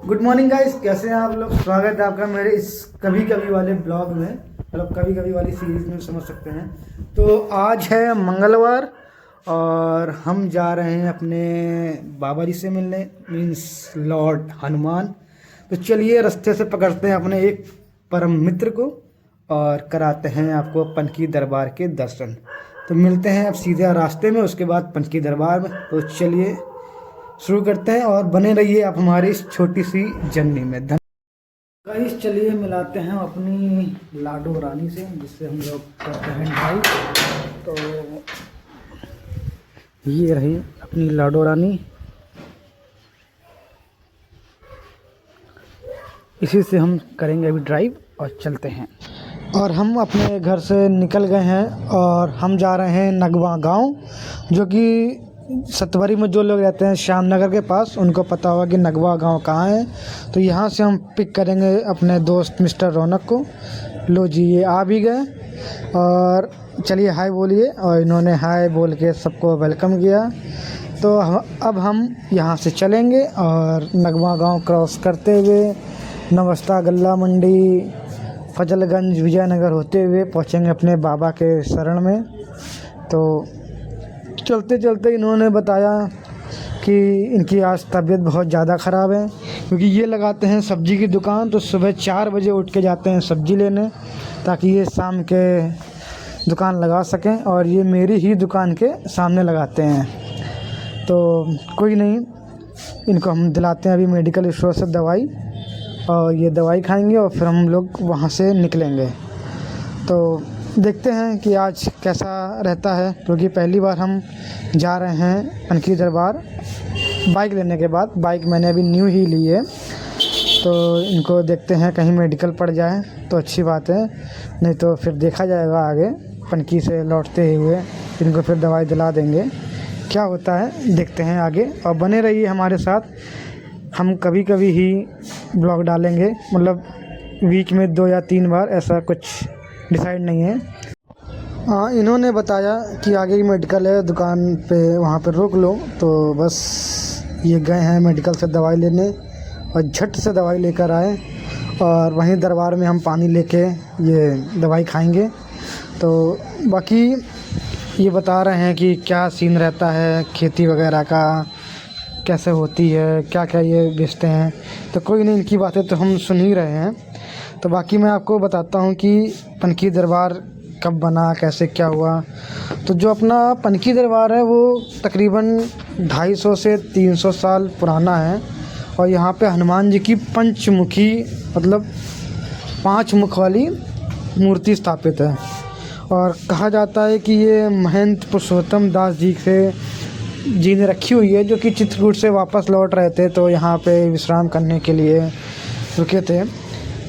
Good morning guys, कैसे हैं आप लोग। स्वागत है आपका मेरे इस कभी कभी वाले ब्लॉग में, मतलब कभी कभी वाली सीरीज में समझ सकते हैं। तो आज है मंगलवार और हम जा रहे हैं अपने बाबा जी से मिलने, मीन्स लॉर्ड हनुमान। तो चलिए रास्ते से पकड़ते हैं अपने एक परम मित्र को और कराते हैं आपको पनकी दरबार के दर्शन। तो मिलते हैं अब सीधे रास्ते में, उसके बाद पनकी दरबार में। तो चलिए शुरू करते हैं और बने रहिए आप हमारी इस छोटी सी जर्नी में। गाइस चलिए मिलाते हैं अपनी लाडो रानी से, जिससे हम लोग करते हैं ड्राइव। तो ये रही अपनी लाडो रानी, इसी से हम करेंगे अभी ड्राइव और चलते हैं। और हम अपने घर से निकल गए हैं और हम जा रहे हैं नगवा गांव, जो कि सतवरी में जो लोग रहते हैं श्यामनगर के पास, उनको पता होगा कि नगवा गांव कहाँ है। तो यहाँ से हम पिक करेंगे अपने दोस्त मिस्टर रौनक को। लो जी, ये आ भी गए और चलिए हाय बोलिए। और इन्होंने हाय बोल के सबको वेलकम किया। तो अब हम यहाँ से चलेंगे और नगवा गांव क्रॉस करते हुए नवस्ता गल्ला मंडी फजलगंज विजयनगर होते हुए पहुँचेंगे अपने बाबा के शरण में। तो चलते चलते इन्होंने बताया कि इनकी आज तबीयत बहुत ज़्यादा ख़राब है, क्योंकि ये लगाते हैं सब्ज़ी की दुकान। तो सुबह 4 बजे उठ के जाते हैं सब्ज़ी लेने, ताकि ये शाम के दुकान लगा सकें। और ये मेरी ही दुकान के सामने लगाते हैं। तो कोई नहीं, इनको हम दिलाते हैं अभी मेडिकल स्टोर से दवाई, और ये दवाई खाएंगे और फिर हम लोग वहाँ से निकलेंगे। तो देखते हैं कि आज कैसा रहता है, क्योंकि पहली बार हम जा रहे हैं पनकी दरबार बाइक लेने के बाद। बाइक मैंने अभी न्यू ही ली है। तो इनको देखते हैं, कहीं मेडिकल पड़ जाए तो अच्छी बात है, नहीं तो फिर देखा जाएगा आगे। पनकी से लौटते हुए इनको फिर दवाई दिला देंगे, क्या होता है देखते हैं आगे। और बने रहिए हमारे साथ, हम कभी कभी ही ब्लॉग डालेंगे, मतलब वीक में 2 या 3 बार, ऐसा कुछ डिसाइड नहीं है। हाँ, इन्होंने बताया कि आगे ही मेडिकल है दुकान पे, वहाँ पे रोक लो। तो बस ये गए हैं मेडिकल से दवाई लेने और झट से दवाई लेकर आए, और वहीं दरबार में हम पानी लेके ये दवाई खाएंगे। तो बाकी ये बता रहे हैं कि क्या सीन रहता है खेती वगैरह का, कैसे होती है, क्या क्या ये बेचते हैं। तो कोई नहीं, इनकी बातें तो हम सुन ही रहे हैं। तो बाकी मैं आपको बताता हूँ कि पनकी दरबार कब बना, कैसे क्या हुआ। तो जो अपना पनकी दरबार है वो तकरीबन 250 से 300 साल पुराना है। और यहाँ पे हनुमान जी की पंचमुखी, मतलब 5 मुख वाली मूर्ति स्थापित है। और कहा जाता है कि ये महंत पुरुषोत्तम दास जी ने रखी हुई है, जो कि चित्रकूट से वापस लौट रहे थे, तो यहाँ पे विश्राम करने के लिए रुके थे।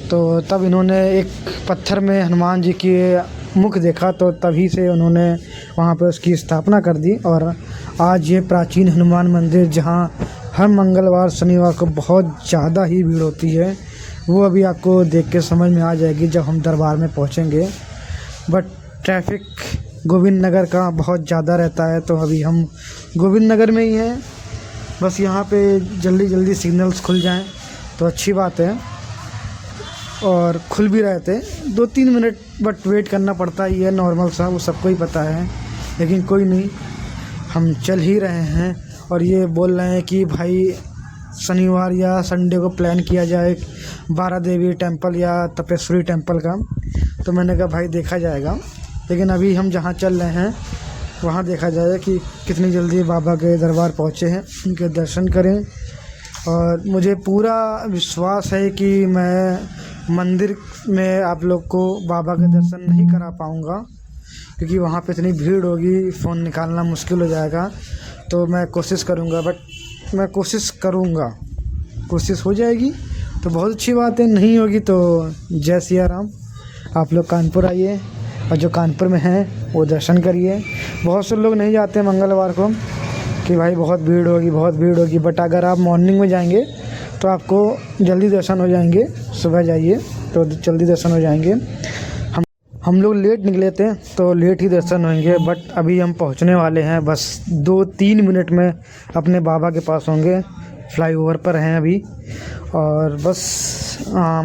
तो तब इन्होंने एक पत्थर में हनुमान जी के मुख देखा, तो तभी से उन्होंने वहाँ पे उसकी स्थापना कर दी। और आज ये प्राचीन हनुमान मंदिर, जहाँ हर मंगलवार शनिवार को बहुत ज़्यादा ही भीड़ होती है, वो अभी आपको देख के समझ में आ जाएगी जब हम दरबार में पहुँचेंगे। बट ट्रैफिक गोविंद नगर का बहुत ज़्यादा रहता है, तो अभी हम गोविंद नगर में ही हैं। बस यहाँ पे जल्दी जल्दी सिग्नल्स खुल जाएं तो अच्छी बात है। और खुल भी रहे थे 2-3 मिनट, बट वेट करना पड़ता ही है, नॉर्मल सा, वो सबको ही पता है। लेकिन कोई नहीं, हम चल ही रहे हैं। और ये बोल रहे हैं कि भाई शनिवार या संडे को प्लान किया जाए 12 देवी टेम्पल या तपेश्वरी टेम्पल का। तो मैंने कहा भाई देखा जाएगा, लेकिन अभी हम जहाँ चल रहे हैं वहाँ देखा जाए कि कितनी जल्दी बाबा के दरबार पहुँचे हैं, उनके दर्शन करें। और मुझे पूरा विश्वास है कि मैं मंदिर में आप लोग को बाबा के दर्शन नहीं करा पाऊँगा, क्योंकि वहाँ पे इतनी भीड़ होगी, फ़ोन निकालना मुश्किल हो जाएगा। तो मैं कोशिश करूँगा, बट मैं कोशिश करूँगा, कोशिश हो जाएगी तो बहुत अच्छी बात है, नहीं होगी तो जय सिया राम। आप लोग कानपुर आइए, और जो कानपुर में हैं वो दर्शन करिए। बहुत से लोग नहीं जाते मंगलवार को कि भाई बहुत भीड़ होगी, बट अगर आप मॉर्निंग में जाएंगे तो आपको जल्दी दर्शन हो जाएंगे। सुबह जाइए तो जल्दी दर्शन हो जाएंगे। हम लोग लेट निकले थे तो लेट ही दर्शन होंगे, बट अभी हम पहुंचने वाले हैं, बस 2-3 मिनट में अपने बाबा के पास होंगे। फ्लाईओवर पर हैं अभी, और बस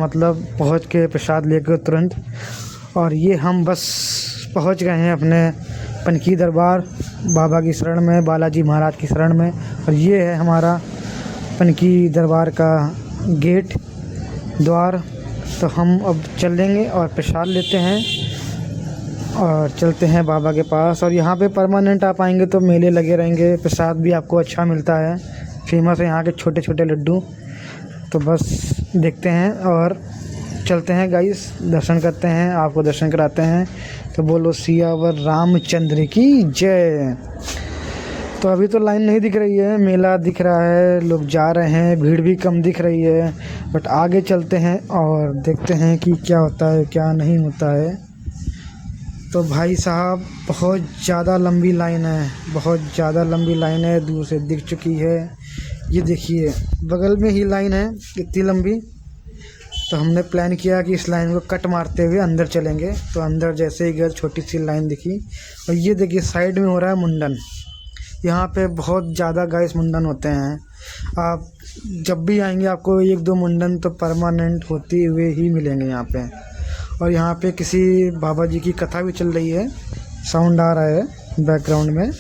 मतलब पहुंच के प्रसाद लेकर तुरंत। और ये हम बस पहुंच गए हैं अपने पनकी दरबार बाबा की शरण में, बालाजी महाराज की शरण में। और ये है हमारा पनकी दरबार का गेट द्वार। तो हम अब चलेंगे और प्रसाद लेते हैं और चलते हैं बाबा के पास। और यहाँ पे परमानेंट आप आएंगे तो मेले लगे रहेंगे, प्रसाद भी आपको अच्छा मिलता है। फेमस है यहाँ के छोटे छोटे लड्डू। तो बस देखते हैं और चलते हैं गाइस, दर्शन करते हैं, आपको दर्शन कराते हैं। तो बोलो सियावर रामचंद्र की जय। तो अभी तो लाइन नहीं दिख रही है, मेला दिख रहा है, लोग जा रहे हैं, भीड़ भी कम दिख रही है। बट आगे चलते हैं और देखते हैं कि क्या होता है क्या नहीं होता है। तो भाई साहब बहुत ज़्यादा लंबी लाइन है, बहुत ज़्यादा लंबी लाइन है, दूर से दिख चुकी है। ये देखिए बगल में ही लाइन है इतनी लंबी। तो हमने प्लान किया कि इस लाइन को कट मारते हुए अंदर चलेंगे। तो अंदर जैसे ही गए छोटी सी लाइन दिखी। और ये देखिए साइड में हो रहा है मुंडन। यहाँ पे बहुत ज़्यादा गाइस मुंडन होते हैं। आप जब भी आएंगे आपको एक दो मुंडन तो परमानेंट होते हुए ही मिलेंगे यहाँ पे। और यहाँ पे किसी बाबा जी की कथा भी चल रही है, साउंड आ रहा है बैकग्राउंड में।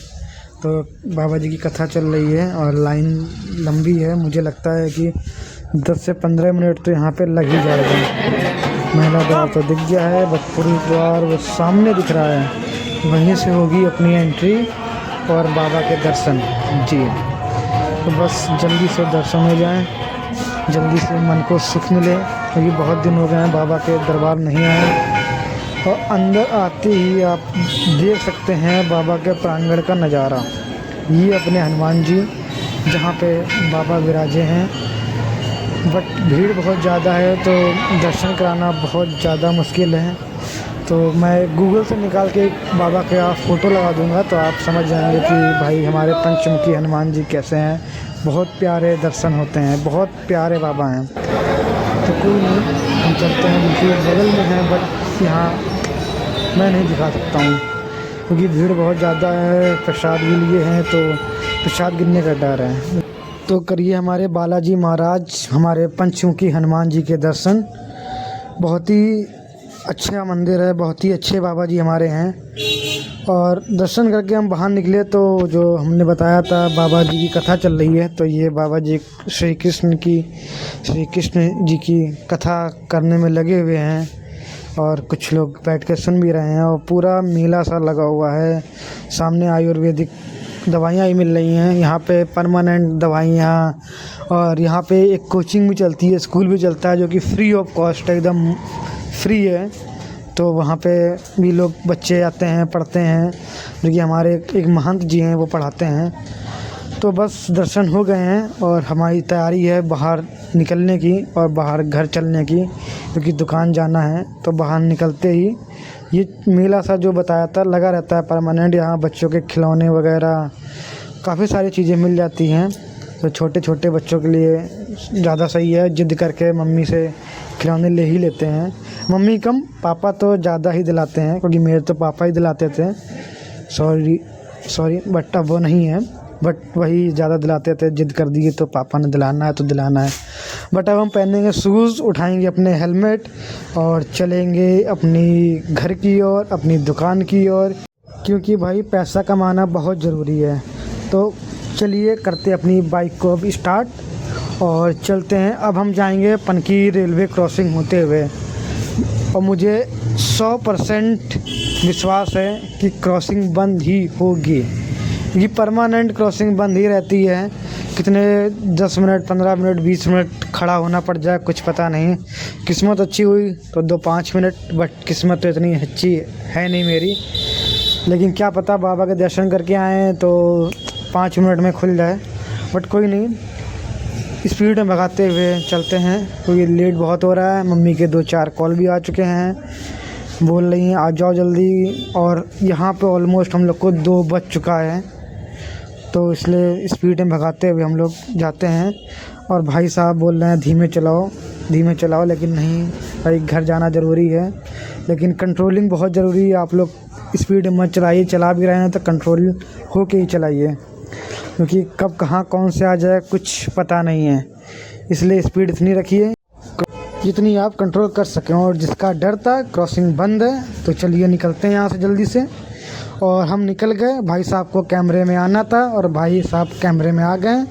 तो बाबा जी की कथा चल रही है और लाइन लंबी है। मुझे लगता है कि 10 से 15 मिनट तो यहाँ पे लग ही जाएगा। महिला द्वार तो दिख गया है, बट पुरुष द्वार वो सामने दिख रहा है, वहीं से होगी अपनी एंट्री और बाबा के दर्शन जी। तो बस जल्दी से दर्शन हो जाएं, जल्दी से मन को सुख मिले, क्योंकि बहुत दिन हो गए हैं बाबा के दरबार नहीं आए। और अंदर आते ही आप देख सकते हैं बाबा के प्रांगण का नज़ारा। ये अपने हनुमान जी जहाँ पे बाबा विराजे हैं। बट भीड़ बहुत ज़्यादा है तो दर्शन कराना बहुत ज़्यादा मुश्किल है। तो मैं गूगल से निकाल के बाबा का फ़ोटो लगा दूंगा तो आप समझ जाएंगे कि भाई हमारे पंचमुखी हनुमान जी कैसे हैं। बहुत प्यारे दर्शन होते हैं, बहुत प्यारे बाबा हैं। तो कोई नहीं, हम चलते हैं, बिल्कुल बगल में हैं, बट यहाँ मैं नहीं दिखा सकता हूँ क्योंकि भीड़ बहुत ज़्यादा है। प्रसाद भी लिए हैं तो प्रसाद गिरने का डर है। तो करिए हमारे बालाजी महाराज, हमारे पंचमुखी हनुमान जी के दर्शन। बहुत ही अच्छा मंदिर है, बहुत ही अच्छे बाबा जी हमारे हैं। और दर्शन करके हम बाहर निकले तो जो हमने बताया था बाबा जी की कथा चल रही है। तो ये बाबा जी श्री कृष्ण जी की कथा करने में लगे हुए हैं और कुछ लोग बैठ के सुन भी रहे हैं। और पूरा मेला सा लगा हुआ है। सामने आयुर्वेदिक दवाइयाँ ही मिल रही हैं यहाँ पे, परमानेंट दवाइयाँ। और यहाँ पे एक कोचिंग भी चलती है, स्कूल भी चलता है जो कि फ्री ऑफ कॉस्ट है, एकदम फ्री है। तो वहाँ पे भी लोग बच्चे आते हैं, पढ़ते हैं, जो कि हमारे एक महंत जी हैं वो पढ़ाते हैं। तो बस दर्शन हो गए हैं और हमारी तैयारी है बाहर निकलने की और बाहर घर चलने की, क्योंकि दुकान जाना है। तो बाहर निकलते ही ये मेला सा जो बताया था लगा रहता है परमानेंट। यहाँ बच्चों के खिलौने वगैरह काफ़ी सारी चीज़ें मिल जाती हैं। तो छोटे छोटे बच्चों के लिए ज़्यादा सही है, जिद करके मम्मी से खिलौने ले ही लेते हैं। मम्मी कम, पापा तो ज़्यादा ही दिलाते हैं, क्योंकि मेरे तो पापा ही दिलाते थे। सॉरी बट अब वो नहीं है, बट वही ज़्यादा दिलाते थे। जिद कर दिए तो पापा ने दिलाना है तो दिलाना है। बट अब हम पहनेंगे शूज़, उठाएंगे अपने हेलमेट और चलेंगे अपनी घर की ओर, अपनी दुकान की ओर, क्योंकि भाई पैसा कमाना बहुत ज़रूरी है। तो चलिए करते अपनी बाइक को अब स्टार्ट और चलते हैं। अब हम जाएंगे पनकी रेलवे क्रॉसिंग होते हुए और मुझे 100% विश्वास है कि क्रॉसिंग बंद ही होगी। ये परमानेंट क्रॉसिंग बंद ही रहती है। कितने 10 मिनट, 15 मिनट, 20 मिनट खड़ा होना पड़ जाए कुछ पता नहीं। किस्मत अच्छी हुई तो 2-5 मिनट, बट किस्मत तो इतनी अच्छी है नहीं मेरी। लेकिन क्या पता बाबा के दर्शन करके आए तो 5 मिनट में खुल जाए। बट कोई नहीं, स्पीड में भगाते हुए चलते हैं क्योंकि लेट बहुत हो रहा है। मम्मी के 2-4 कॉल भी आ चुके हैं, बोल रही हैं आ जाओ जल्दी। और यहाँ पे ऑलमोस्ट हम लोग को 2 बज चुका है, तो इसलिए स्पीड में भगाते हुए हम लोग जाते हैं। और भाई साहब बोल रहे हैं धीमे चलाओ, लेकिन नहीं भाई, घर जाना ज़रूरी है। लेकिन कंट्रोलिंग बहुत ज़रूरी है। आप लोग स्पीड मत चलाइए, चला भी रहे हैं तो कंट्रोल हो के ही चलाइए। क्योंकि कब कहाँ कौन से आ जाए कुछ पता नहीं है, इसलिए स्पीड इतनी रखिए जितनी आप कंट्रोल कर सकें। और जिसका डर था, क्रॉसिंग बंद है, तो चलिए निकलते हैं यहाँ से जल्दी से। और हम निकल गए, भाई साहब को कैमरे में आना था और भाई साहब कैमरे में आ गए।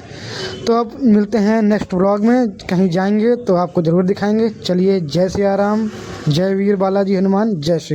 तो अब मिलते हैं नेक्स्ट व्लॉग में, कहीं जाएंगे तो आपको ज़रूर दिखाएंगे। चलिए, जय सिया राम, जय वीर बालाजी हनुमान, जय श्री।